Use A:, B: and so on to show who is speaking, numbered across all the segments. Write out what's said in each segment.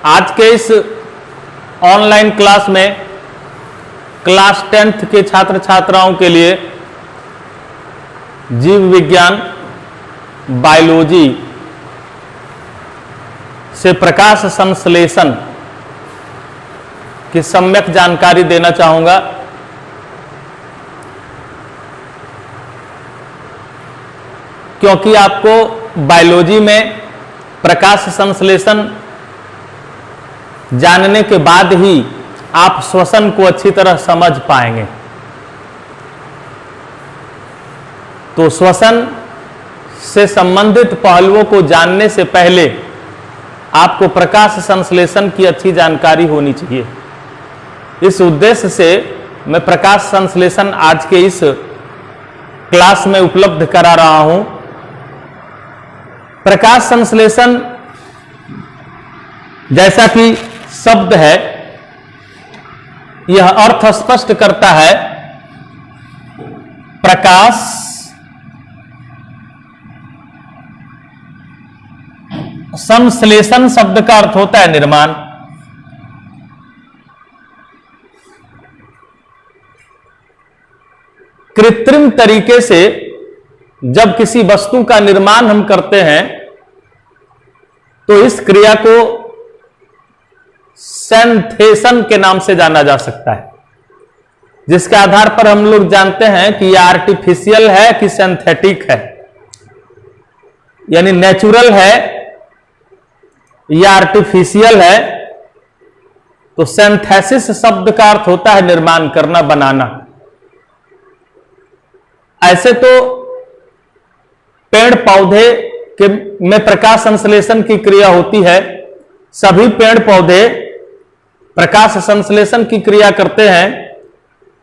A: आज के इस ऑनलाइन क्लास में क्लास 10th के छात्र छात्राओं के लिए जीव विज्ञान बायोलॉजी से प्रकाश संश्लेषण की सम्यक जानकारी देना चाहूंगा। क्योंकि आपको बायोलॉजी में प्रकाश संश्लेषण जानने के बाद ही आप श्वसन को अच्छी तरह समझ पाएंगे। तो श्वसन से संबंधित पहलुओं को जानने से पहले आपको प्रकाश संश्लेषण की अच्छी जानकारी होनी चाहिए। इस उद्देश्य से मैं प्रकाश संश्लेषण आज के इस क्लास में उपलब्ध करा रहा हूं। प्रकाश संश्लेषण जैसा कि शब्द है, यह अर्थ स्पष्ट करता है। प्रकाश संश्लेषण शब्द का अर्थ होता है निर्माण। कृत्रिम तरीके से जब किसी वस्तु का निर्माण हम करते हैं तो इस क्रिया को सिंथेशन के नाम से जाना जा सकता है, जिसके आधार पर हम लोग जानते हैं कि यह आर्टिफिशियल है कि सिंथेटिक है, यानी नेचुरल है या आर्टिफिशियल है। तो सिंथेसिस शब्द का अर्थ होता है निर्माण करना, बनाना। ऐसे तो पेड़ पौधे के में प्रकाश संश्लेषण की क्रिया होती है। सभी पेड़ पौधे प्रकाश संश्लेषण की क्रिया करते हैं,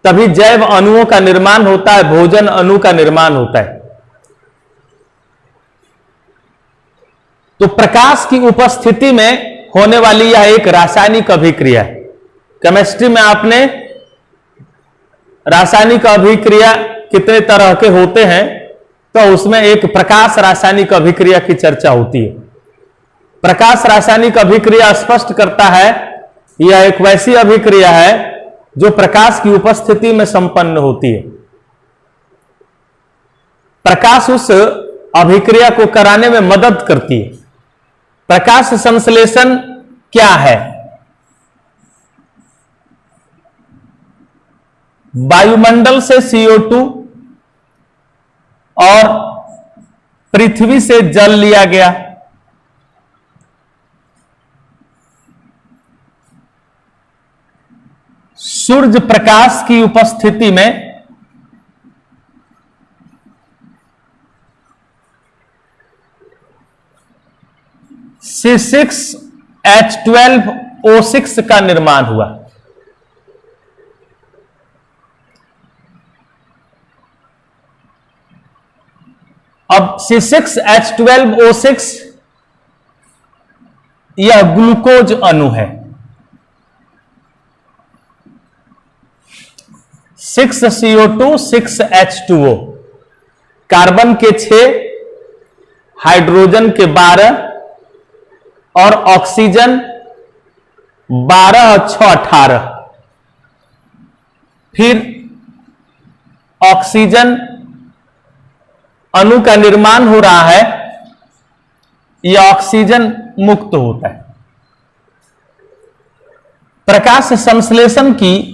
A: तभी जैव अणुओं का निर्माण होता है, भोजन अणु का निर्माण होता है। तो प्रकाश की उपस्थिति में होने वाली यह एक रासायनिक अभिक्रिया है। केमिस्ट्री में आपने रासायनिक अभिक्रिया कितने तरह के होते हैं, तो उसमें एक प्रकाश रासायनिक अभिक्रिया की चर्चा होती है। प्रकाश रासायनिक अभिक्रिया स्पष्ट करता है यह एक वैसी अभिक्रिया है जो प्रकाश की उपस्थिति में संपन्न होती है। प्रकाश उस अभिक्रिया को कराने में मदद करती है। प्रकाश संश्लेषण क्या है? वायुमंडल से CO2 और पृथ्वी से जल लिया गया, सूर्य प्रकाश की उपस्थिति में C6H12O6 का निर्माण हुआ। अब C6H12O6 यह ग्लूकोज अणु है। 6CO2 6H2O, कार्बन के 6, हाइड्रोजन के 12 और ऑक्सीजन 12 और 6 18। फिर ऑक्सीजन अणु का निर्माण हो रहा है, यह ऑक्सीजन मुक्त होता है। प्रकाश संश्लेषण की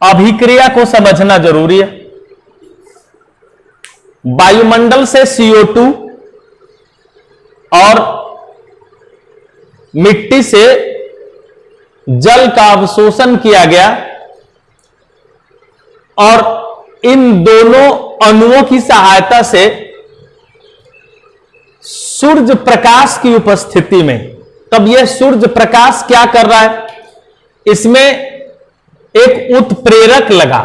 A: अभिक्रिया को समझना जरूरी है। वायुमंडल से CO2 और मिट्टी से जल का अवशोषण किया गया और इन दोनों अणुओं की सहायता से सूर्य प्रकाश की उपस्थिति में, तब यह सूर्य प्रकाश क्या कर रहा है, इसमें एक उत्प्रेरक लगा।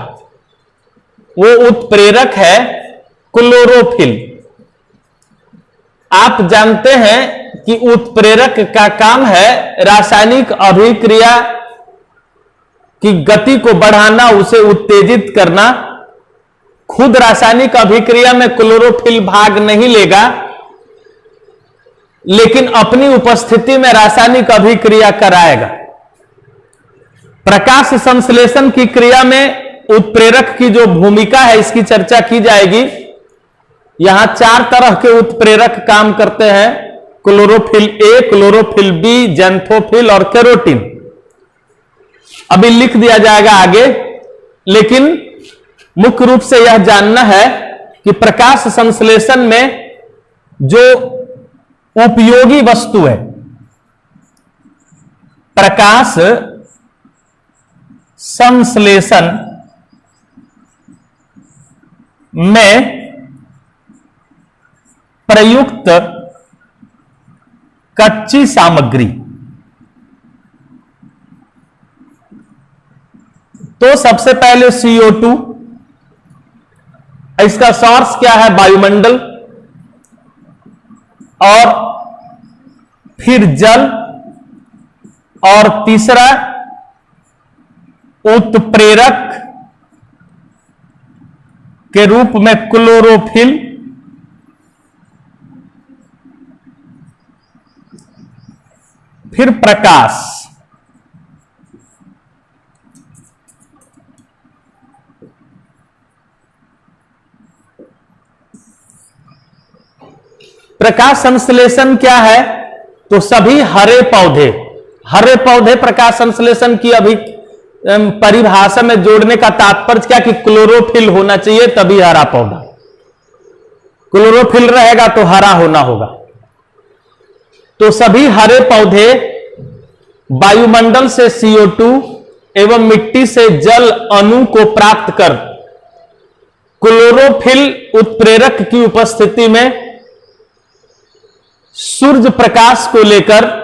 A: वो उत्प्रेरक है क्लोरोफिल। आप जानते हैं कि उत्प्रेरक का काम है रासायनिक अभिक्रिया की गति को बढ़ाना, उसे उत्तेजित करना। खुद रासायनिक अभिक्रिया में क्लोरोफिल भाग नहीं लेगा, लेकिन अपनी उपस्थिति में रासायनिक अभिक्रिया कराएगा। प्रकाश संश्लेषण की क्रिया में उत्प्रेरक की जो भूमिका है इसकी चर्चा की जाएगी। यहां 4 तरह के उत्प्रेरक काम करते हैं, chlorophyll A, chlorophyll B, xanthophyll और कैरोटीन। अभी लिख दिया जाएगा आगे, लेकिन मुख्य रूप से यह जानना है कि प्रकाश संश्लेषण में जो उपयोगी वस्तु है, प्रकाश संश्लेषण में प्रयुक्त कच्ची सामग्री, तो सबसे पहले CO2, इसका सोर्स क्या है? वायुमंडल, और फिर जल, और तीसरा उत्प्रेरक के रूप में क्लोरोफिल, फिर प्रकाश। प्रकाश संश्लेषण क्या है? तो सभी हरे पौधे प्रकाश संश्लेषण की अभी परिभाषा में जोड़ने का तात्पर्य क्या कि क्लोरोफिल होना चाहिए तभी हरा पौधा, क्लोरोफिल रहेगा तो हरा होना होगा। तो सभी हरे पौधे वायुमंडल से CO2 एवं मिट्टी से जल अणु को प्राप्त कर क्लोरोफिल उत्प्रेरक की उपस्थिति में सूर्य प्रकाश को लेकर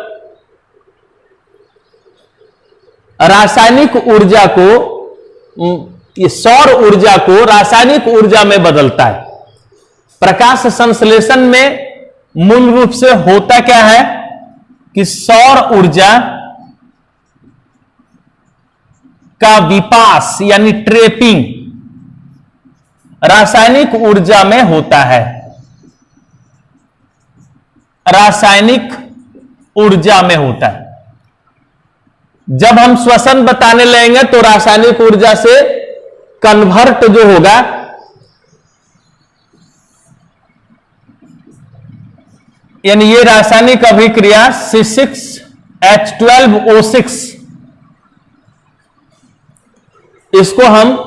A: रासायनिक ऊर्जा को, सौर ऊर्जा को रासायनिक ऊर्जा में बदलता है। प्रकाश संश्लेषण में मूल रूप से होता क्या है कि सौर ऊर्जा का विपास यानी ट्रैपिंग रासायनिक ऊर्जा में होता है, रासायनिक ऊर्जा में होता है। जब हम श्वसन बताने लगेंगे तो रासायनिक ऊर्जा से कन्वर्ट जो होगा, यानी ये रासायनिक अभिक्रिया C6H12O6, इसको हम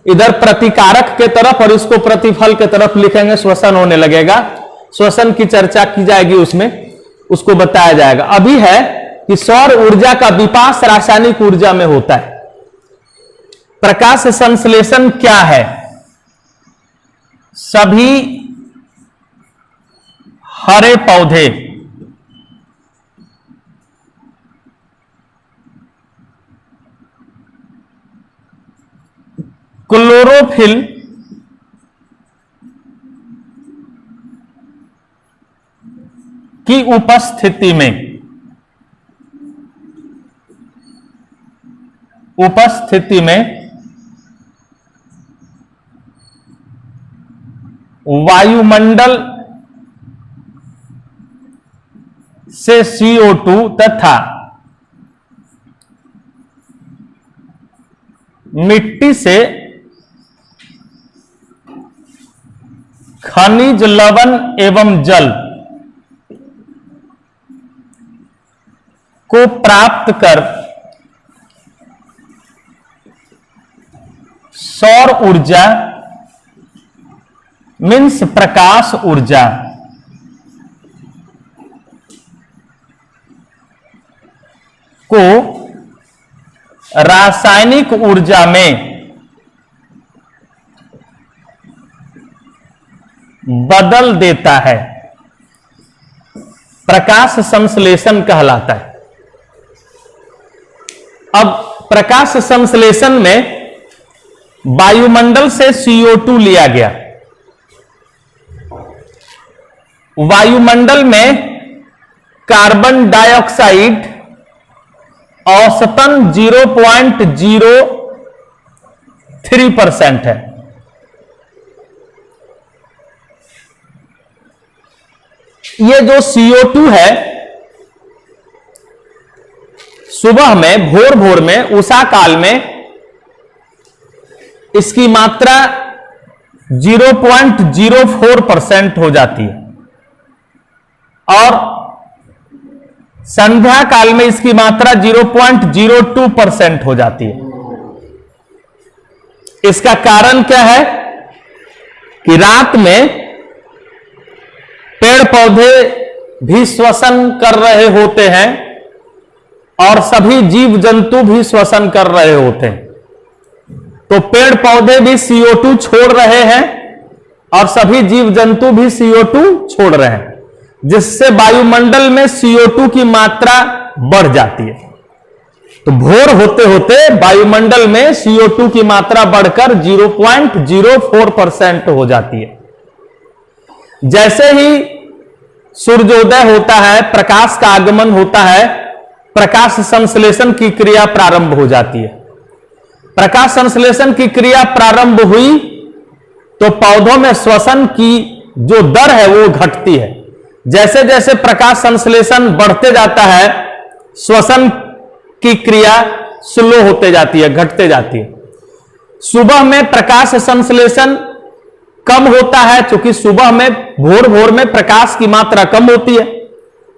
A: इधर प्रतिकारक के तरफ और इसको प्रतिफल के तरफ लिखेंगे, श्वसन होने लगेगा। श्वसन की चर्चा की जाएगी, उसमें उसको बताया जाएगा। अभी है कि सौर ऊर्जा का विपास रासायनिक ऊर्जा में होता है। प्रकाश संश्लेषण क्या है? सभी हरे पौधे क्लोरोफिल की उपस्थिति में वायुमंडल से CO2 तथा मिट्टी से खनिज लवण एवं जल को प्राप्त कर सौर ऊर्जा मीन्स प्रकाश ऊर्जा को रासायनिक ऊर्जा में बदल देता है, प्रकाश संश्लेषण कहलाता है। अब प्रकाश संश्लेषण में वायुमंडल से CO2 लिया गया, वायुमंडल में कार्बन डाइऑक्साइड औसतन 0.03% है। ये जो CO2 है, सुबह में, भोर भोर में, उषा काल में इसकी मात्रा 0.04% हो जाती है और संध्या काल में इसकी मात्रा 0.02% हो जाती है। इसका कारण क्या है कि रात में पेड़ पौधे भी श्वसन कर रहे होते हैं और सभी जीव जंतु भी श्वसन कर रहे होते हैं। तो पेड़ पौधे भी CO2 छोड़ रहे हैं और सभी जीव जंतु भी CO2 छोड़ रहे हैं, जिससे वायुमंडल में CO2 की मात्रा बढ़ जाती है। तो भोर होते होते वायुमंडल में CO2 की मात्रा बढ़कर 0.04% हो जाती है। जैसे ही सूर्योदय होता है, प्रकाश का आगमन होता है, प्रकाश संश्लेषण की क्रिया प्रारंभ हो जाती है। प्रकाश संश्लेषण की क्रिया प्रारंभ हुई तो पौधों में श्वसन की जो दर है वो घटती है। जैसे जैसे प्रकाश संश्लेषण बढ़ते जाता है, श्वसन की क्रिया स्लो होते जाती है, घटते जाती है। सुबह में प्रकाश संश्लेषण कम होता है, क्योंकि सुबह में भोर भोर में प्रकाश की मात्रा कम होती है।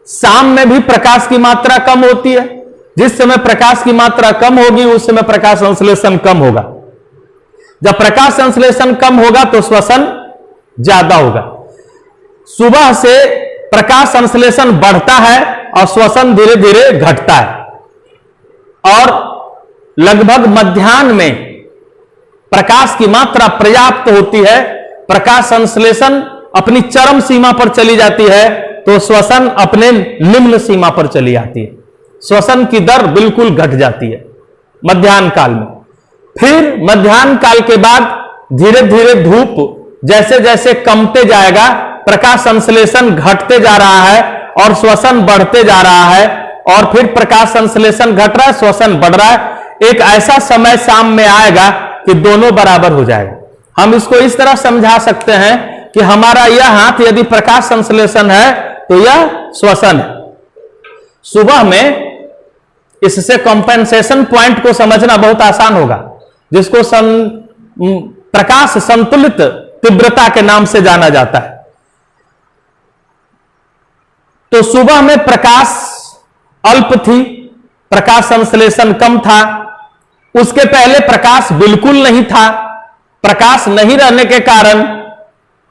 A: शाम में भी प्रकाश की मात्रा कम होती है। जिस समय प्रकाश की मात्रा कम होगी उस समय प्रकाश संश्लेषण कम होगा। जब प्रकाश संश्लेषण कम होगा तो श्वसन ज्यादा होगा। सुबह से प्रकाश संश्लेषण बढ़ता है और श्वसन धीरे धीरे घटता है और लगभग मध्याह्न में प्रकाश की मात्रा पर्याप्त होती है, प्रकाश संश्लेषण अपनी चरम सीमा पर चली जाती है तो श्वसन अपने निम्न सीमा पर चली आती है। श्वसन की दर बिल्कुल घट जाती है मध्याह्न काल में। फिर मध्याह्न काल के बाद धीरे धीरे धूप जैसे जैसे कमते जाएगा, प्रकाश संश्लेषण घटते जा रहा है और श्वसन बढ़ते जा रहा है, और फिर प्रकाश संश्लेषण घट रहा है, श्वसन बढ़ रहा है। एक ऐसा समय शाम में आएगा कि दोनों बराबर हो जाएगा। हम इसको इस तरह समझा सकते हैं कि हमारा यह हाथ यदि प्रकाश संश्लेषण है तो यह श्वसन है। सुबह में इससे कंपेंसेशन पॉइंट को समझना बहुत आसान होगा, जिसको प्रकाश संतुलित तीव्रता के नाम से जाना जाता है। तो सुबह में प्रकाश अल्प थी, प्रकाश संश्लेषण कम था। उसके पहले प्रकाश बिल्कुल नहीं था। प्रकाश नहीं रहने के कारण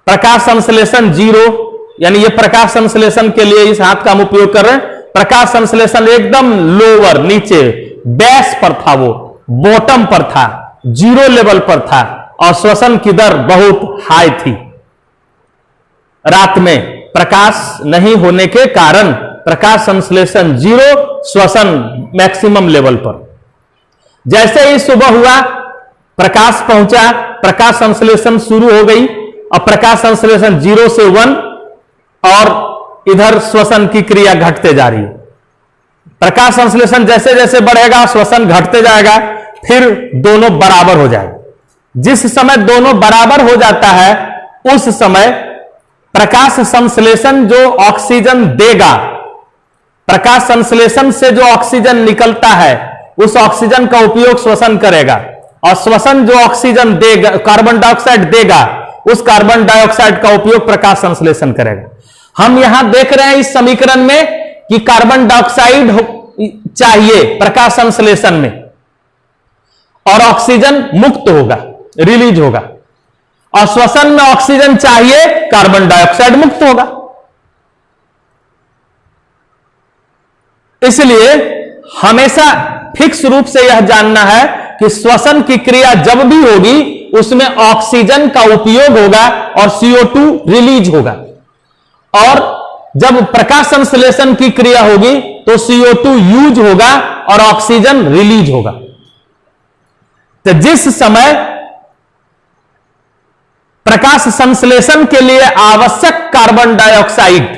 A: प्रकाश संश्लेषण 0, यानी ये प्रकाश संश्लेषण के लिए इस हाथ का हम उपयोग कर रहे हैं। प्रकाश संश्लेषण एकदम लोअर, नीचे बेस पर था, वो बॉटम पर था, 0 लेवल पर था और श्वसन की दर बहुत हाई थी। रात में प्रकाश नहीं होने के कारण प्रकाश संश्लेषण 0, श्वसन मैक्सिमम लेवल पर। जैसे ही सुबह हुआ, प्रकाश पहुंचा, प्रकाश संश्लेषण शुरू हो गई। अब प्रकाश संश्लेषण 0 से 1 और इधर श्वसन की क्रिया घटते जा रही है। प्रकाश संश्लेषण जैसे जैसे बढ़ेगा श्वसन घटते जाएगा, फिर दोनों बराबर हो जाएगा। जिस समय दोनों बराबर हो जाता है उस समय प्रकाश संश्लेषण जो ऑक्सीजन देगा, प्रकाश संश्लेषण से जो ऑक्सीजन निकलता है उस ऑक्सीजन का उपयोग श्वसन करेगा, और श्वसन जो ऑक्सीजन देगा, कार्बन डाइऑक्साइड देगा, उस कार्बन डाइऑक्साइड का उपयोग प्रकाश संश्लेषण करेगा। हम यहां देख रहे हैं इस समीकरण में कि कार्बन डाइऑक्साइड चाहिए प्रकाश संश्लेषण में और ऑक्सीजन मुक्त होगा, रिलीज होगा, और श्वसन में ऑक्सीजन चाहिए, कार्बन डाइऑक्साइड मुक्त होगा। इसलिए हमेशा फिक्स रूप से यह जानना है कि श्वसन की क्रिया जब भी होगी उसमें ऑक्सीजन का उपयोग होगा और CO2 रिलीज होगा, और जब प्रकाश संश्लेषण की क्रिया होगी तो CO2 यूज होगा और ऑक्सीजन रिलीज होगा। तो जिस समय प्रकाश संश्लेषण के लिए आवश्यक कार्बन डाइऑक्साइड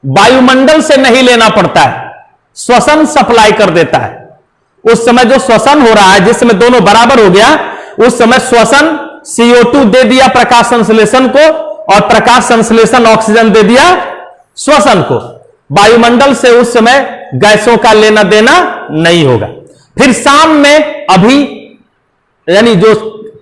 A: वायुमंडल से नहीं लेना पड़ता है, श्वसन सप्लाई कर देता है, उस समय जो श्वसन हो रहा है, जिस समय दोनों बराबर हो गया, उस समय श्वसन CO2 दे दिया प्रकाश संश्लेषण को और प्रकाश संश्लेषण ऑक्सीजन दे दिया श्वसन को, वायुमंडल से उस समय गैसों का लेना देना नहीं होगा। फिर शाम में अभी यानी जो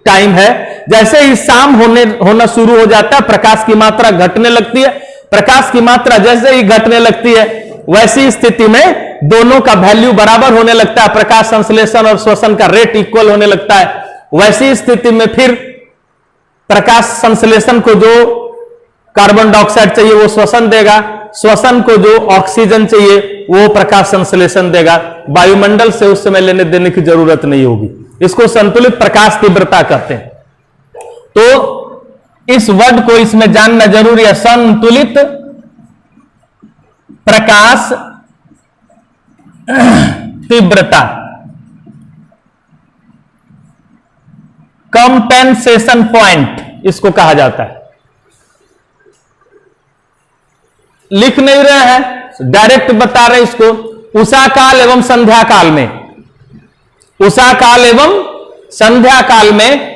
A: टाइम है, जैसे ही शाम होना शुरू हो जाता है, प्रकाश की मात्रा घटने लगती है। प्रकाश की मात्रा जैसे ही घटने लगती है, वैसी स्थिति में दोनों का वैल्यू बराबर होने लगता है, प्रकाश संश्लेषण और श्वसन का रेट इक्वल होने लगता है। वैसी स्थिति में फिर प्रकाश संश्लेषण को जो कार्बन डाइऑक्साइड चाहिए वो श्वसन देगा, श्वसन को जो ऑक्सीजन चाहिए वो प्रकाश संश्लेषण देगा। वायुमंडल से उस समय लेने देने की जरूरत नहीं होगी। इसको संतुलित प्रकाश तीव्रता कहते हैं। तो इस वर्ड को इसमें जानना जरूरी है, संतुलित प्रकाश तीव्रता, कंपेंसेशन पॉइंट इसको कहा जाता है। लिख नहीं रहे हैं, डायरेक्ट बता रहे इसको। उषा काल एवं संध्या काल में, उषा काल एवं संध्या काल में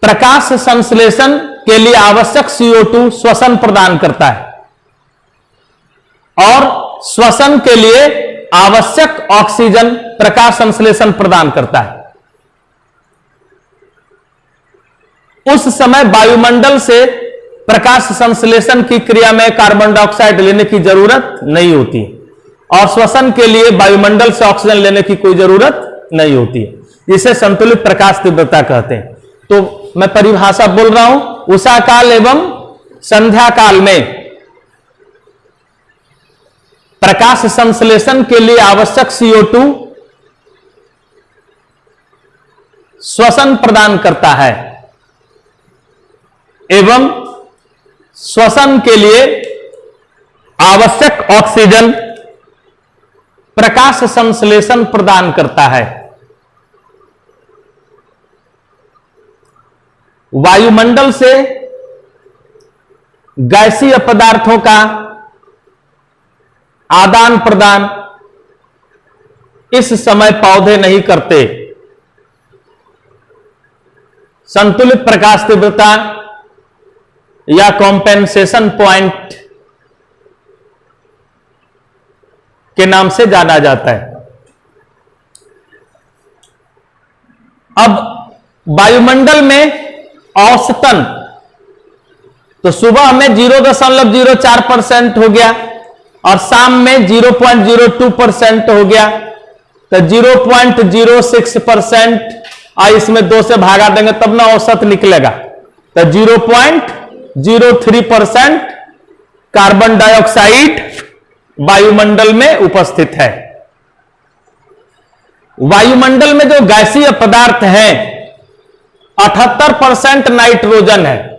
A: प्रकाश संश्लेषण के लिए आवश्यक CO2 श्वसन प्रदान करता है और श्वसन के लिए आवश्यक ऑक्सीजन प्रकाश संश्लेषण प्रदान करता है। उस समय वायुमंडल से प्रकाश संश्लेषण की क्रिया में कार्बन डाइऑक्साइड लेने की जरूरत नहीं होती और श्वसन के लिए वायुमंडल से ऑक्सीजन लेने की कोई जरूरत नहीं होती है। इसे संतुलित प्रकाश तीव्रता कहते हैं। तो मैं परिभाषा बोल रहा हूं, उषा काल एवं संध्या काल में प्रकाश संश्लेषण के लिए आवश्यक CO2 श्वसन प्रदान करता है एवं श्वसन के लिए आवश्यक ऑक्सीजन प्रकाश संश्लेषण प्रदान करता है। वायुमंडल से गैसीय पदार्थों का आदान प्रदान इस समय पौधे नहीं करते। संतुलित प्रकाश तीव्रता या कॉम्पेंसेशन पॉइंट के नाम से जाना जाता है। अब वायुमंडल में औसतन तो सुबह में 0.04% हो गया और शाम में 0.02% हो गया, तो 0.06% इसमें 2 से भागा देंगे तब ना औसत निकलेगा। तो 0.03% कार्बन डाइऑक्साइड वायुमंडल में उपस्थित है। वायुमंडल में जो गैसीय पदार्थ हैं 78% नाइट्रोजन है,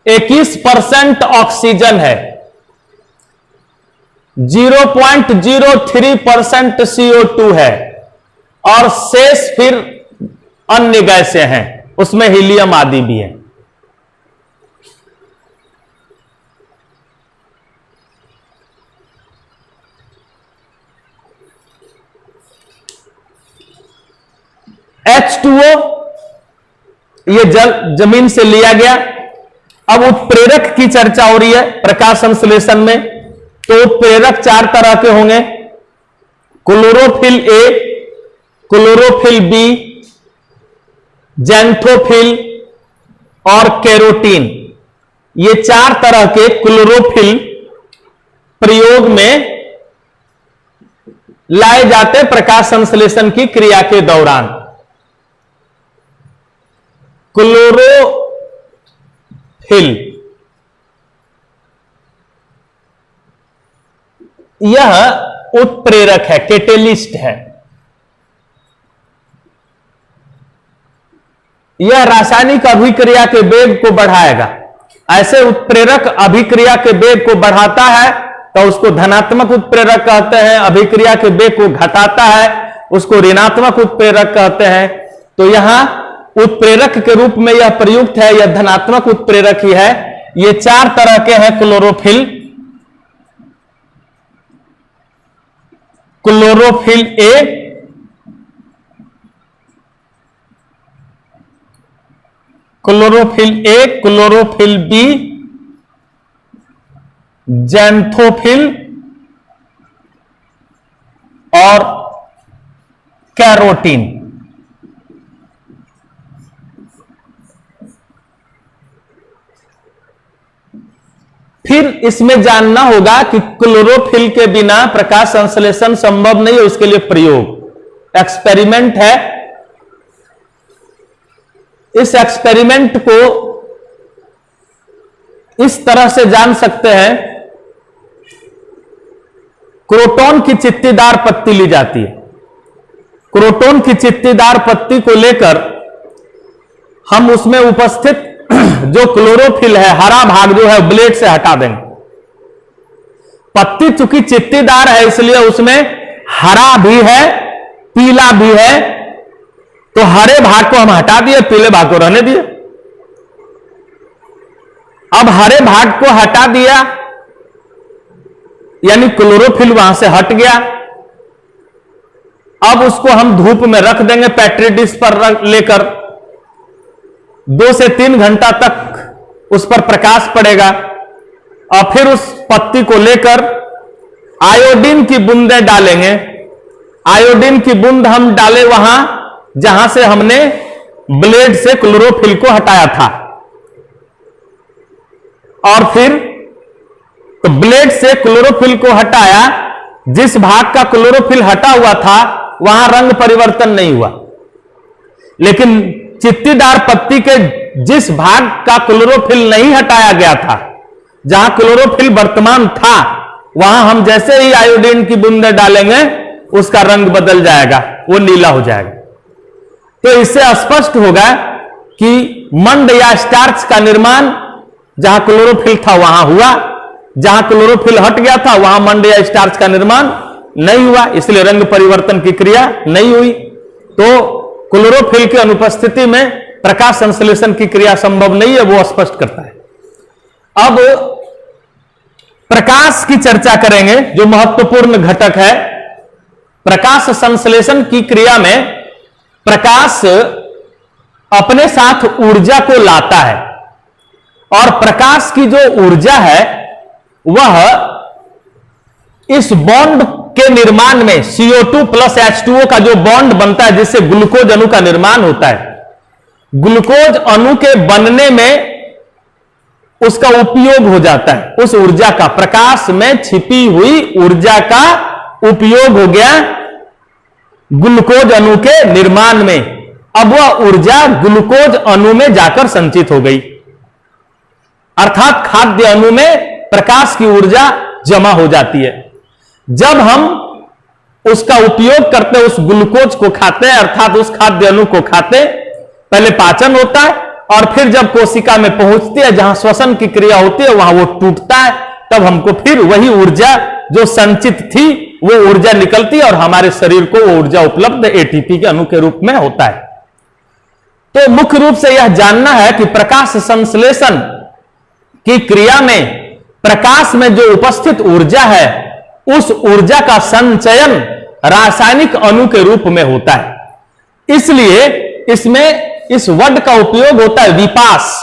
A: 21% ऑक्सीजन है, 0.03% CO2 है और शेष फिर अन्य गैसें हैं, उसमें हीलियम आदि भी है। H2O ये जमीन से लिया गया। अब उत्प्रेरक की चर्चा हो रही है प्रकाश संश्लेषण में। तो उत्प्रेरक 4 तरह के होंगे, chlorophyll A, chlorophyll B, xanthophyll और कैरोटीन। ये 4 तरह के क्लोरोफिल प्रयोग में लाए जाते प्रकाश संश्लेषण की क्रिया के दौरान। क्लोरोफिल यह उत्प्रेरक है, कैटेलिस्ट है। यह रासायनिक अभिक्रिया के वेग को बढ़ाएगा। ऐसे उत्प्रेरक अभिक्रिया के वेग को बढ़ाता है तो उसको धनात्मक उत्प्रेरक कहते हैं, अभिक्रिया के वेग को घटाता है उसको ऋणात्मक उत्प्रेरक कहते हैं। तो यहां उत्प्रेरक के रूप में यह प्रयुक्त है, यह धनात्मक उत्प्रेरक ही है। ये 4 तरह के हैं chlorophyll. Chlorophyll A, chlorophyll A, chlorophyll B, xanthophyll और कैरोटीन। फिर इसमें जानना होगा कि क्लोरोफिल के बिना प्रकाश संश्लेषण संभव नहीं है, उसके लिए प्रयोग एक्सपेरिमेंट है। इस एक्सपेरिमेंट को इस तरह से जान सकते हैं, क्रोटॉन की चित्तीदार पत्ती ली जाती है। क्रोटॉन की चित्तीदार पत्ती को लेकर हम उसमें उपस्थित जो क्लोरोफिल है, हरा भाग जो है ब्लेड से हटा देंगे। पत्ती चूंकि चित्तीदार है इसलिए उसमें हरा भी है, पीला भी है, तो हरे भाग को हम हटा दिए, पीले भाग को रहने दिए। अब हरे भाग को हटा दिया यानी क्लोरोफिल वहां से हट गया। अब उसको हम धूप में रख देंगे, पेट्री डिश पर लेकर 2 से 3 घंटा तक उस पर प्रकाश पड़ेगा और फिर उस पत्ती को लेकर आयोडीन की बूंदें डालेंगे। आयोडीन की बूंद हम डाले वहां जहां से हमने ब्लेड से क्लोरोफिल को हटाया था, और फिर तो ब्लेड से क्लोरोफिल को हटाया, जिस भाग का क्लोरोफिल हटा हुआ था वहां रंग परिवर्तन नहीं हुआ, लेकिन चित्तीदार पत्ती के जिस भाग का क्लोरोफिल नहीं हटाया गया था, जहां क्लोरोफिल वर्तमान था, वहां हम जैसे ही आयोडीन की बूंदें डालेंगे उसका रंग बदल जाएगा, वो नीला हो जाएगा। तो इससे स्पष्ट होगा कि मंड या स्टार्च का निर्माण जहां क्लोरोफिल था वहां हुआ, जहां क्लोरोफिल हट गया था वहां मंड या स्टार्च का निर्माण नहीं हुआ, इसलिए रंग परिवर्तन की क्रिया नहीं हुई। तो क्लोरोफिल की अनुपस्थिति में प्रकाश संश्लेषण की क्रिया संभव नहीं है, वो स्पष्ट करता है। अब प्रकाश की चर्चा करेंगे, जो महत्वपूर्ण घटक है। प्रकाश संश्लेषण की क्रिया में प्रकाश अपने साथ ऊर्जा को लाता है, और प्रकाश की जो ऊर्जा है वह इस बॉन्ड के निर्माण में CO2 प्लस H2O का जो बॉन्ड बनता है जिससे ग्लूकोज अणु का निर्माण होता है, ग्लूकोज अणु के बनने में उसका उपयोग हो जाता है। उस ऊर्जा का, प्रकाश में छिपी हुई ऊर्जा का उपयोग हो गया ग्लूकोज अणु के निर्माण में। अब वह ऊर्जा ग्लूकोज अणु में जाकर संचित हो गई, अर्थात खाद्य अणु में प्रकाश की ऊर्जा जमा हो जाती है। जब हम उसका उपयोग करते हैं, उस ग्लूकोज को खाते हैं, अर्थात उस खाद्य अणु को खाते, पहले पाचन होता है और फिर जब कोशिका में पहुंचती है, जहां श्वसन की क्रिया होती है, वहां वो टूटता है, तब हमको फिर वही ऊर्जा जो संचित थी वो ऊर्जा निकलती है और हमारे शरीर को वो ऊर्जा उपलब्ध एटीपी के अणु के रूप में होता है। तो मुख्य रूप से यह जानना है कि प्रकाश संश्लेषण की क्रिया में प्रकाश में जो उपस्थित ऊर्जा है उस ऊर्जा का संचयन रासायनिक अणु के रूप में होता है। इसलिए इसमें इस वर्ड का उपयोग होता है विपास।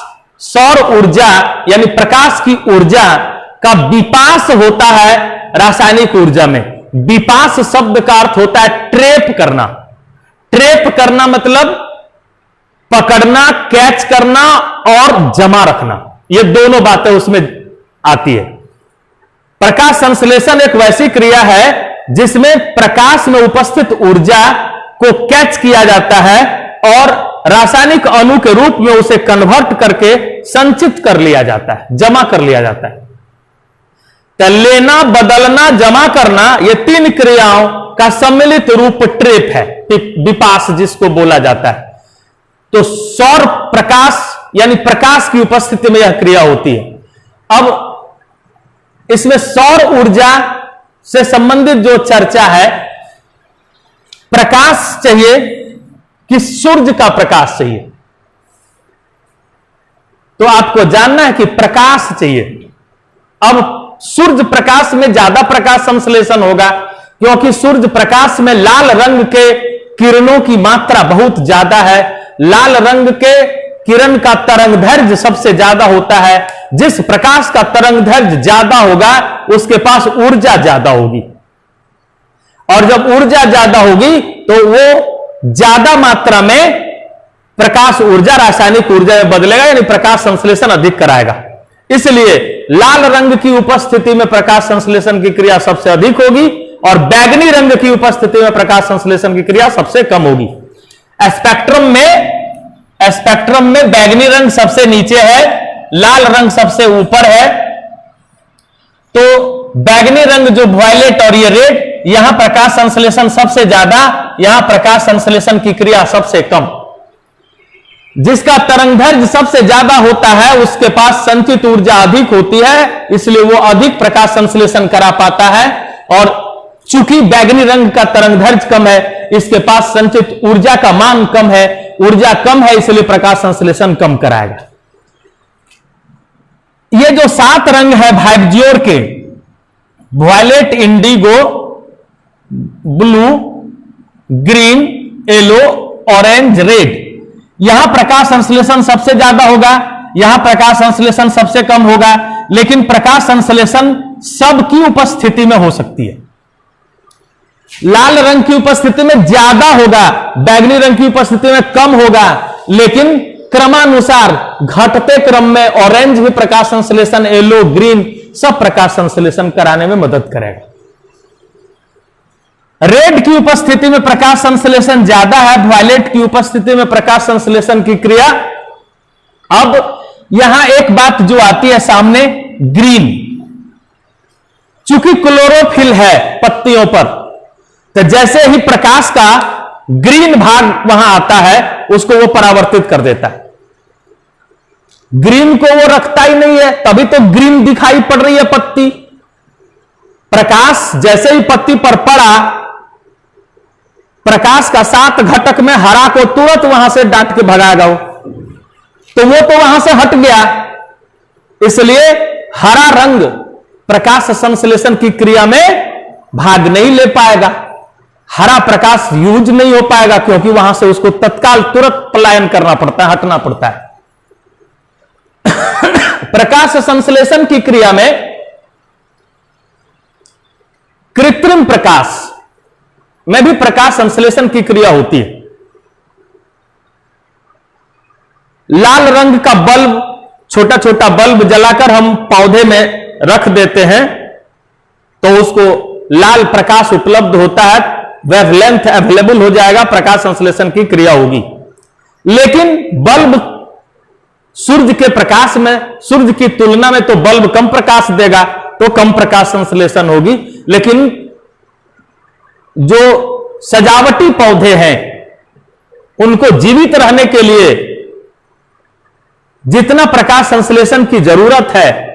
A: सौर ऊर्जा यानी प्रकाश की ऊर्जा का विपास होता है रासायनिक ऊर्जा में। विपास शब्द का अर्थ होता है ट्रैप करना। ट्रैप करना मतलब पकड़ना, कैच करना और जमा रखना, ये दोनों बातें उसमें आती है। प्रकाश संश्लेषण एक वैसी क्रिया है जिसमें प्रकाश में उपस्थित ऊर्जा को कैच किया जाता है और रासायनिक अणु के रूप में उसे कन्वर्ट करके संचित कर लिया जाता है, जमा कर लिया जाता है। तो लेना, बदलना, जमा करना, ये 3 क्रियाओं का सम्मिलित रूप ट्रेप है, विपास जिसको बोला जाता है। तो सौर प्रकाश यानी प्रकाश की उपस्थिति में यह क्रिया होती है। अब इसमें सौर ऊर्जा से संबंधित जो चर्चा है, प्रकाश चाहिए कि सूर्य का प्रकाश चाहिए, तो आपको जानना है कि प्रकाश चाहिए। अब सूर्य प्रकाश में ज्यादा प्रकाश संश्लेषण होगा क्योंकि सूर्य प्रकाश में लाल रंग के किरणों की मात्रा बहुत ज्यादा है। लाल रंग के किरण का तरंगदैर्घ्य सबसे ज्यादा होता है। जिस प्रकाश का तरंगदैर्घ्य ज्यादा होगा उसके पास ऊर्जा ज्यादा होगी, और जब ऊर्जा ज्यादा होगी तो वो ज्यादा मात्रा में प्रकाश ऊर्जा रासायनिक ऊर्जा में बदलेगा, यानी प्रकाश संश्लेषण अधिक कराएगा। इसलिए लाल रंग की उपस्थिति में प्रकाश संश्लेषण की क्रिया सबसे अधिक होगी और बैगनी रंग की उपस्थिति में प्रकाश संश्लेषण की क्रिया सबसे कम होगी। स्पेक्ट्रम में बैगनी रंग सबसे नीचे है, लाल रंग सबसे ऊपर है। तो बैगनी रंग जो वायलेट और ये रेड, यहां प्रकाश संश्लेषण सबसे ज्यादा, यहां प्रकाश संश्लेषण की क्रिया सबसे कम। जिसका तरंगदैर्घ्य सबसे ज्यादा होता है उसके पास संचित ऊर्जा अधिक होती है, इसलिए वो अधिक प्रकाश संश्लेषण करा पाता है। और चूंकि बैगनी रंग का तरंगदैर्घ्य कम है, इसके पास संचित ऊर्जा का मान कम है, ऊर्जा कम है, इसलिए प्रकाश संश्लेषण कम कराएगा। ये जो 7 रंग है भाइब्जियोर के, violet, indigo, blue, green, yellow, orange, red, यहां प्रकाश संश्लेषण सबसे ज्यादा होगा, यहां प्रकाश संश्लेषण सबसे कम होगा, लेकिन प्रकाश संश्लेषण सबकी उपस्थिति में हो सकती है। लाल रंग की उपस्थिति में ज्यादा होगा, बैगनी रंग की उपस्थिति में कम होगा, लेकिन क्रमानुसार घटते क्रम में ऑरेंज भी प्रकाश संश्लेषण, येलो, ग्रीन सब प्रकाश संश्लेषण कराने में मदद करेगा। रेड की उपस्थिति में प्रकाश संश्लेषण ज्यादा है, वायलेट की उपस्थिति में प्रकाश संश्लेषण की क्रिया। अब यहां एक बात जो आती है सामने, ग्रीन, चूंकि क्लोरोफिल है पत्तियों पर, तो जैसे ही प्रकाश का ग्रीन भाग वहां आता है उसको वो परावर्तित कर देता है। ग्रीन को वो रखता ही नहीं है, तभी तो ग्रीन दिखाई पड़ रही है पत्ती। प्रकाश जैसे ही पत्ती पर पड़ा, प्रकाश का 7 घटक में हरा को तुरंत वहां से डांट के भगाएगा वो, तो वो तो वहां से हट गया। इसलिए हरा रंग प्रकाश संश्लेषण की क्रिया में भाग नहीं ले पाएगा, हरा प्रकाश यूज नहीं हो पाएगा, क्योंकि वहां से उसको तत्काल तुरंत पलायन करना पड़ता है, हटना पड़ता है। प्रकाश संश्लेषण की क्रिया में कृत्रिम प्रकाश में भी प्रकाश संश्लेषण की क्रिया होती है। लाल रंग का बल्ब, छोटा छोटा बल्ब जलाकर हम पौधे में रख देते हैं तो उसको लाल प्रकाश उपलब्ध होता है, वेवलेंथ अवेलेबल हो जाएगा, प्रकाश संश्लेषण की क्रिया होगी। लेकिन बल्ब सूर्य के प्रकाश में, सूर्य की तुलना में तो बल्ब कम प्रकाश देगा, तो कम प्रकाश संश्लेषण होगी। लेकिन जो सजावटी पौधे हैं उनको जीवित रहने के लिए जितना प्रकाश संश्लेषण की जरूरत है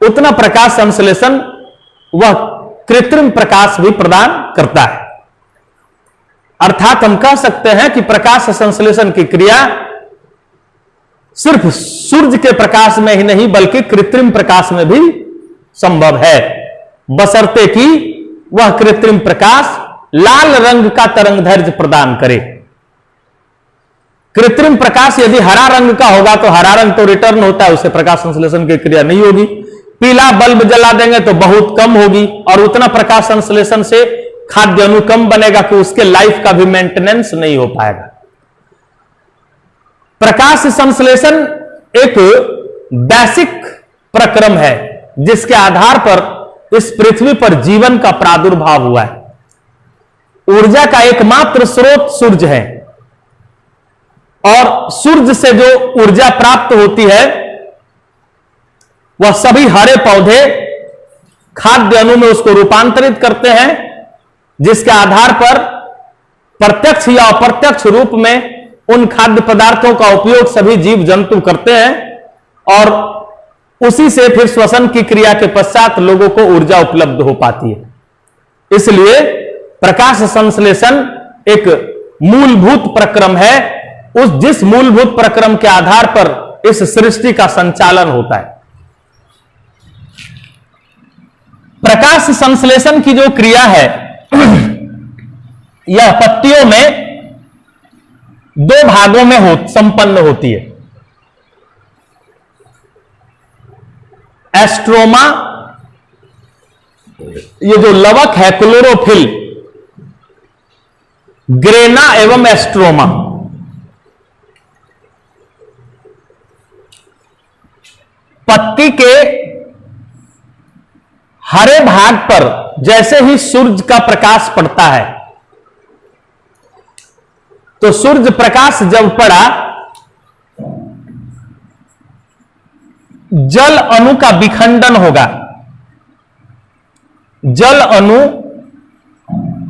A: उतना प्रकाश संश्लेषण वह कृत्रिम प्रकाश भी प्रदान करता है। अर्थात हम कह सकते हैं कि प्रकाश संश्लेषण की क्रिया सिर्फ सूर्य के प्रकाश में ही नहीं बल्कि कृत्रिम प्रकाश में भी संभव है, बशर्ते कि वह कृत्रिम प्रकाश लाल रंग का तरंगदैर्घ्य प्रदान करे। कृत्रिम प्रकाश यदि हरा रंग का होगा तो हरा रंग तो रिटर्न होता है, उससे प्रकाश संश्लेषण की क्रिया नहीं होगी। पीला बल्ब जला देंगे तो बहुत कम होगी और उतना प्रकाश संश्लेषण से खाद्य अणु कम बनेगा कि उसके लाइफ का भी मेंटेनेंस नहीं हो पाएगा। प्रकाश संश्लेषण एक बेसिक प्रक्रम है जिसके आधार पर इस पृथ्वी पर जीवन का प्रादुर्भाव हुआ है। ऊर्जा का एकमात्र स्रोत सूर्य है और सूर्य से जो ऊर्जा प्राप्त होती है वह सभी हरे पौधे खाद्य अणु में उसको रूपांतरित करते हैं, जिसके आधार पर प्रत्यक्ष या अप्रत्यक्ष रूप में उन खाद्य पदार्थों का उपयोग सभी जीव जंतु करते हैं और उसी से फिर श्वसन की क्रिया के पश्चात लोगों को ऊर्जा उपलब्ध हो पाती है। इसलिए प्रकाश संश्लेषण एक मूलभूत प्रक्रम है, जिस मूलभूत प्रक्रम के आधार पर इस सृष्टि का संचालन होता है। प्रकाश संश्लेषण की जो क्रिया है यह पत्तियों में दो भागों में संपन्न होती है। एस्ट्रोमा, ये जो लवक है क्लोरोफिल, ग्रेना एवं एस्ट्रोमा। पत्ती के हरे भाग पर जैसे ही सूरज का प्रकाश पड़ता है, तो सूर्य प्रकाश जब पड़ा, जल अणु का विखंडन होगा। जल अणु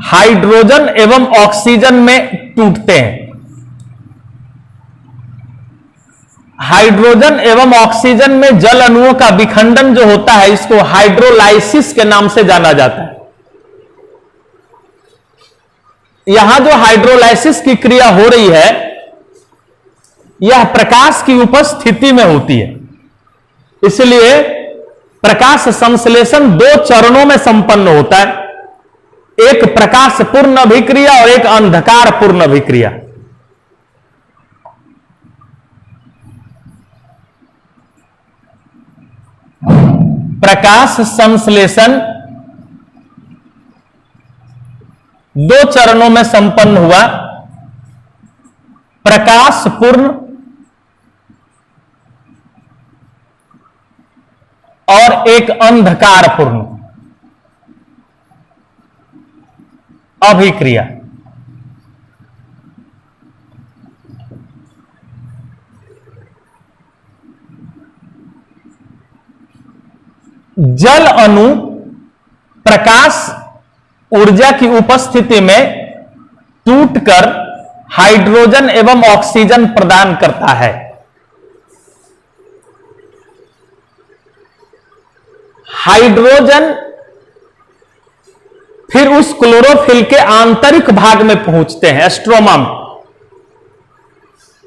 A: हाइड्रोजन एवं ऑक्सीजन में टूटते हैं। हाइड्रोजन एवं ऑक्सीजन में जल अणुओं का विखंडन जो होता है, इसको हाइड्रोलाइसिस के नाम से जाना जाता है। यहां जो हाइड्रोलाइसिस की क्रिया हो रही है, यह प्रकाश की उपस्थिति में होती है। इसलिए प्रकाश संश्लेषण दो चरणों में संपन्न होता है, एक प्रकाश पूर्ण अभिक्रिया और एक अंधकार पूर्ण अभिक्रिया। प्रकाश संश्लेषण दो चरणों में संपन्न हुआ, प्रकाश पूर्ण और एक अंधकार पूर्ण अभिक्रिया। जल अणु प्रकाश ऊर्जा की उपस्थिति में टूटकर हाइड्रोजन एवं ऑक्सीजन प्रदान करता है। हाइड्रोजन फिर उस क्लोरोफिल के आंतरिक भाग में पहुंचते हैं, एस्ट्रोमा में,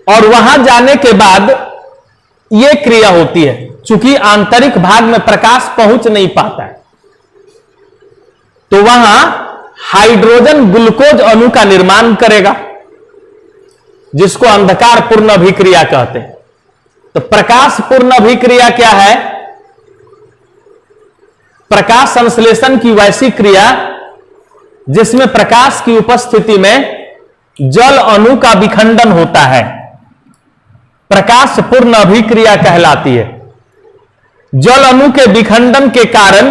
A: और वहां जाने के बाद यह क्रिया होती है। चूंकि आंतरिक भाग में प्रकाश पहुंच नहीं पाता है, तो वहां हाइड्रोजन ग्लूकोज अणु का निर्माण करेगा, जिसको अंधकार पूर्ण अभिक्रिया कहते हैं। तो प्रकाश पूर्ण अभिक्रिया क्या है? प्रकाश संश्लेषण की वैसी क्रिया जिसमें प्रकाश की उपस्थिति में जल अणु का विखंडन होता है, प्रकाश पूर्ण अभिक्रिया कहलाती है। जल अणु के विखंडन के कारण,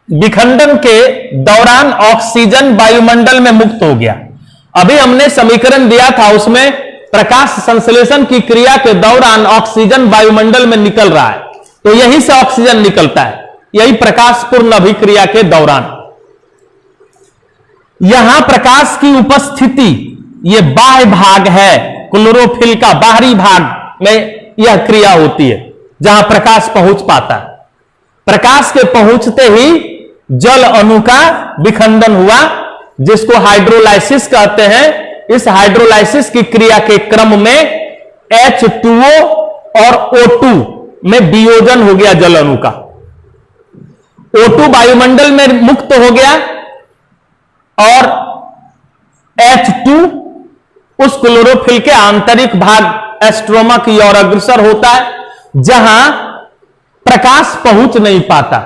A: विखंडन के दौरान ऑक्सीजन वायुमंडल में मुक्त हो गया। अभी हमने समीकरण दिया था, उसमें प्रकाश संश्लेषण की क्रिया के दौरान ऑक्सीजन वायुमंडल में निकल रहा है, तो यहीं से ऑक्सीजन निकलता है, यही प्रकाश पूर्ण अभिक्रिया के दौरान। यहां प्रकाश की उपस्थिति, यह बाह्य भाग है, क्लोरोफिल का बाहरी भाग में यह क्रिया होती है, जहां प्रकाश पहुंच पाता है। प्रकाश के पहुंचते ही जल अणु का विखंडन हुआ, जिसको हाइड्रोलाइसिस कहते हैं। इस हाइड्रोलाइसिस की क्रिया के क्रम में H2O और O2 में वियोजन हो गया जल अणु का। O2 वायुमंडल में मुक्त हो गया और H2 उस क्लोरोफिल के आंतरिक भाग एस्ट्रोमा की ओर अग्रसर होता है, जहां प्रकाश पहुंच नहीं पाता,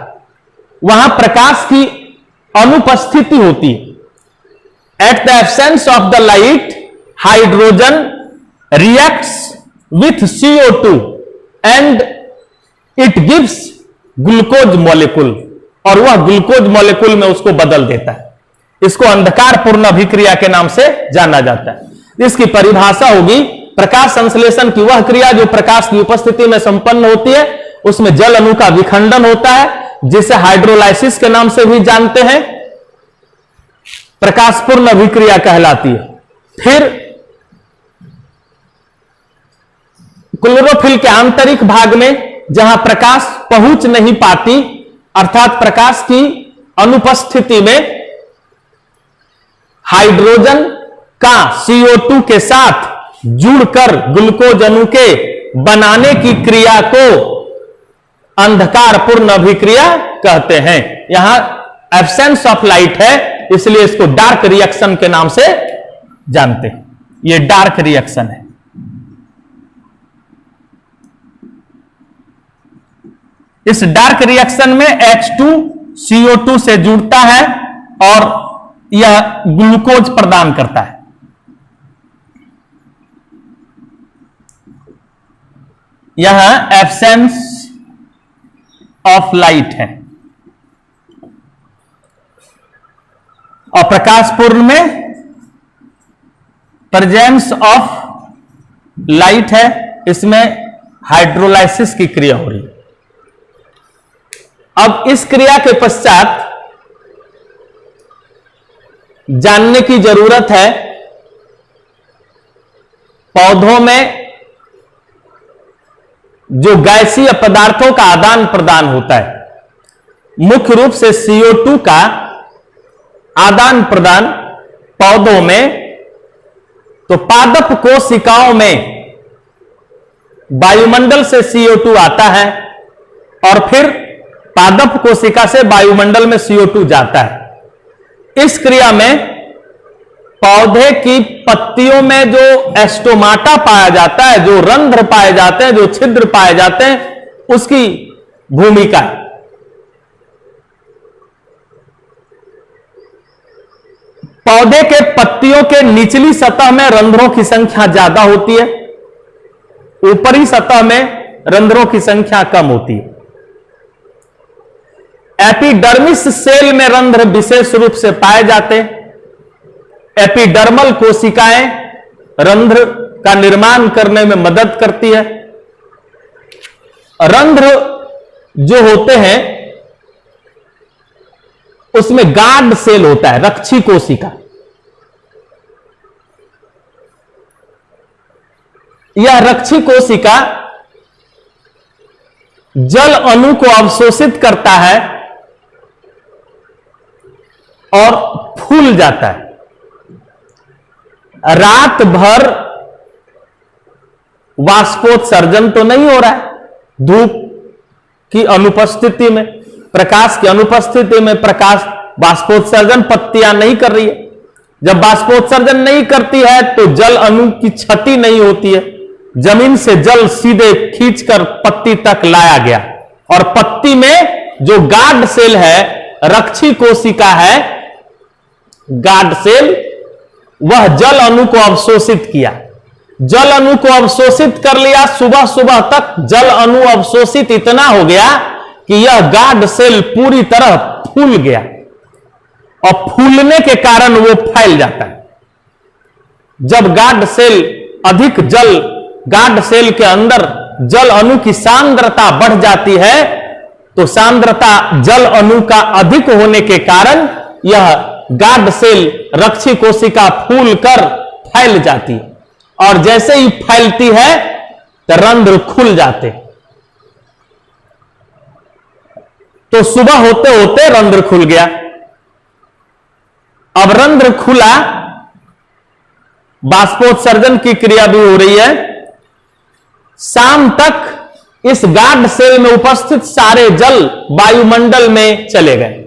A: वहां प्रकाश की अनुपस्थिति होती है। At the absence of the light, hydrogen reacts with CO2 and it gives glucose molecule, और वह ग्लूकोज मॉलिक्यूल में उसको बदल देता है। इसको अंधकार पूर्ण अभिक्रिया के नाम से जाना जाता है। इसकी परिभाषा होगी, प्रकाश संश्लेषण की वह क्रिया जो प्रकाश की उपस्थिति में संपन्न होती है, उसमें जल अणु का विखंडन होता है, जिसे हाइड्रोलाइसिस के नाम से भी जानते हैं, प्रकाश पूर्ण अभिक्रिया कहलाती है। फिर क्लोरोफिल के आंतरिक भाग में जहां प्रकाश पहुंच नहीं पाती, अर्थात प्रकाश की अनुपस्थिति में हाइड्रोजन का CO2 के साथ जुड़कर ग्लूकोज अणु के बनाने की क्रिया को अंधकार पूर्ण अभिक्रिया कहते हैं। यहां एब्सेंस ऑफ लाइट है, इसलिए इसको डार्क रिएक्शन के नाम से जानते हैं। ये डार्क रिएक्शन है। इस डार्क रिएक्शन में H2CO2 से जुड़ता है और यह ग्लूकोज प्रदान करता है। यह एब्सेंस ऑफ लाइट है और प्रकाश पूर्ण में प्रेजेंस ऑफ लाइट है। इसमें हाइड्रोलाइसिस की क्रिया हो रही है। अब इस क्रिया के पश्चात जानने की जरूरत है पौधों में जो गैसीय पदार्थों का आदान प्रदान होता है, मुख्य रूप से CO2 का आदान प्रदान पौधों में, तो पादप कोशिकाओं में वायुमंडल से CO2 आता है और फिर पादप कोशिका से वायुमंडल में CO2 जाता है। इस क्रिया में पौधे की पत्तियों में जो एस्टोमाटा पाया जाता है, जो रंध्र पाए जाते हैं, जो छिद्र पाए जाते हैं, उसकी भूमिका है। पौधे के पत्तियों के निचली सतह में रंध्रों की संख्या ज्यादा होती है, ऊपरी सतह में रंध्रों की संख्या कम होती है। एपिडर्मिस सेल में रंध्र विशेष रूप से पाए जाते हैं। एपिडर्मल कोशिकाएं रंध्र का निर्माण करने में मदद करती है। रंध्र जो होते हैं उसमें गार्ड सेल होता है, रक्षी कोशिका। यह रक्षी कोशिका जल अणु को अवशोषित करता है और फूल जाता है। रात भर वाष्पोत्सर्जन तो नहीं हो रहा है, धूप की अनुपस्थिति में, प्रकाश की अनुपस्थिति में प्रकाश वाष्पोत्सर्जन पत्तियां नहीं कर रही है। जब वाष्पोत्सर्जन नहीं करती है तो जल अणु की क्षति नहीं होती है। जमीन से जल सीधे खींचकर पत्ती तक लाया गया और पत्ती में जो गार्ड सेल है, रक्षी कोशिका है, गार्ड सेल, वह जल अणु को अवशोषित किया। जल अणु को अवशोषित कर लिया। सुबह सुबह तक जल अणु अवशोषित इतना हो गया कि यह गार्ड सेल पूरी तरह फूल गया और फूलने के कारण वो फैल जाता है। जब गार्ड सेल अधिक जल, गार्ड सेल के अंदर जल अणु की सांद्रता बढ़ जाती है तो सांद्रता जल अणु का अधिक होने के कारण यह गार्ड सेल, रक्षी कोशिका फूल कर फैल जाती है और जैसे ही फैलती है तो रंध्र खुल जाते। तो सुबह होते होते रंध्र खुल गया। अब रंध्र खुला, बाष्पोत्सर्जन की क्रिया भी हो रही है। शाम तक इस गार्ड सेल में उपस्थित सारे जल वायुमंडल में चले गए।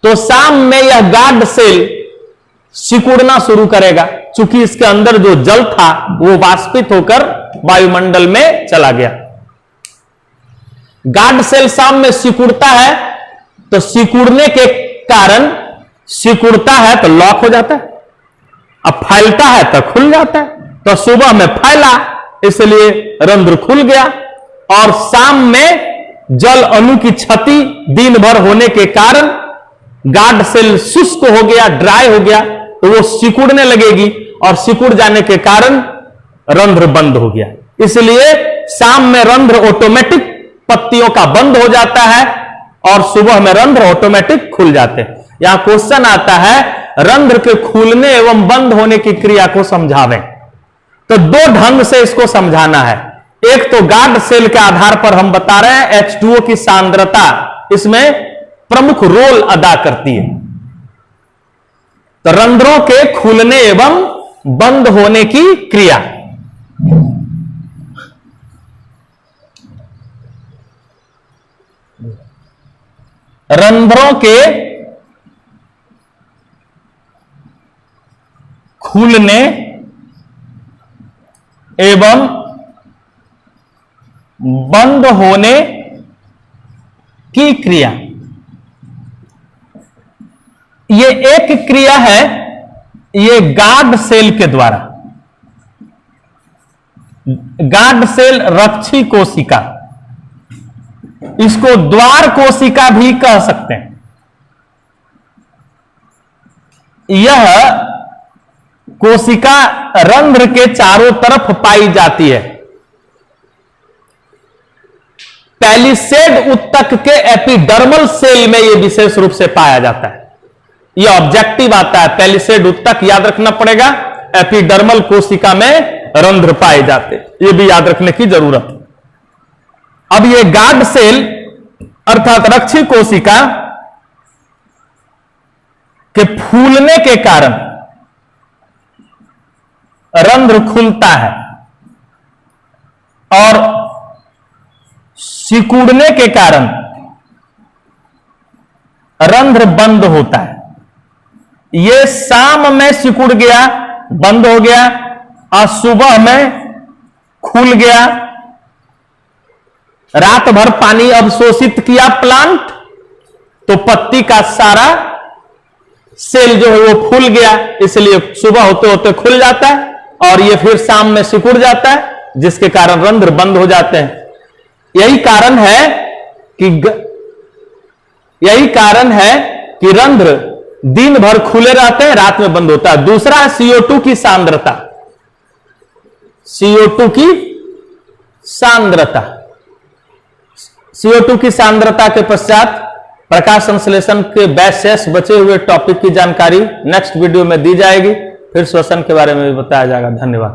A: तो शाम में यह गार्ड सेल सिकुड़ना शुरू करेगा, चूंकि इसके अंदर जो जल था वो वाष्पित होकर वायुमंडल में चला गया। गार्ड सेल शाम में सिकुड़ता है तो सिकुड़ने के कारण, सिकुड़ता है तो लॉक हो जाता है, अब फैलता है तो खुल जाता है। तो सुबह में फैला इसलिए रंध्र खुल गया और शाम में जल अणु की क्षति दिन भर होने के कारण गार्ड सेल शुष्क हो गया, ड्राई हो गया, तो वो सिकुड़ने लगेगी और सिकुड़ जाने के कारण रंध्र बंद हो गया। इसलिए शाम में रंध्र ऑटोमेटिक पत्तियों का बंद हो जाता है और सुबह में रंध्र ऑटोमेटिक खुल जाते हैं। यहां क्वेश्चन आता है, रंध्र के खुलने एवं बंद होने की क्रिया को समझावें। तो दो ढंग से इसको समझाना है। एक तो गार्ड सेल के आधार पर हम बता रहे हैं H2O की सांद्रता इसमें प्रमुख रोल अदा करती है। तो रंध्रों के खुलने एवं बंद होने की क्रिया। रंध्रों के फूलने एवं बंद होने की क्रिया। ये एक क्रिया है, ये गार्ड सेल के द्वारा, गार्ड सेल रक्षी कोशिका, इसको द्वार कोशिका भी कह सकते हैं। यह कोशिका रंध्र के चारों तरफ पाई जाती है। पैलिसेड उत्तक के एपिडर्मल सेल में यह विशेष रूप से पाया जाता है। यह ऑब्जेक्टिव आता है, पैलिसेड उत्तक याद रखना पड़ेगा, एपिडर्मल कोशिका में रंध्र पाए जाते, यह भी याद रखने की जरूरत है। अब यह गार्ड सेल अर्थात रक्षी कोशिका के फूलने के कारण रंध्र खुलता है और सिकुड़ने के कारण रंध्र बंद होता है। यह शाम में सिकुड़ गया, बंद हो गया, और सुबह में खुल गया। रात भर पानी अवशोषित किया प्लांट, तो पत्ती का सारा सेल जो है वो फूल गया, इसलिए सुबह होते होते खुल जाता है और ये फिर शाम में सिकुड़ जाता है, जिसके कारण रंध्र बंद हो जाते हैं। यही कारण है कि रंध्र दिन भर खुले रहते हैं, रात में बंद होता है। दूसरा है CO2 की सांद्रता। CO2 की सांद्रता, CO2 की सांद्रता के पश्चात प्रकाश संश्लेषण के शेष बचे हुए टॉपिक की जानकारी नेक्स्ट वीडियो में दी जाएगी। फिर श्वसन के बारे में भी बताया जाएगा। धन्यवाद।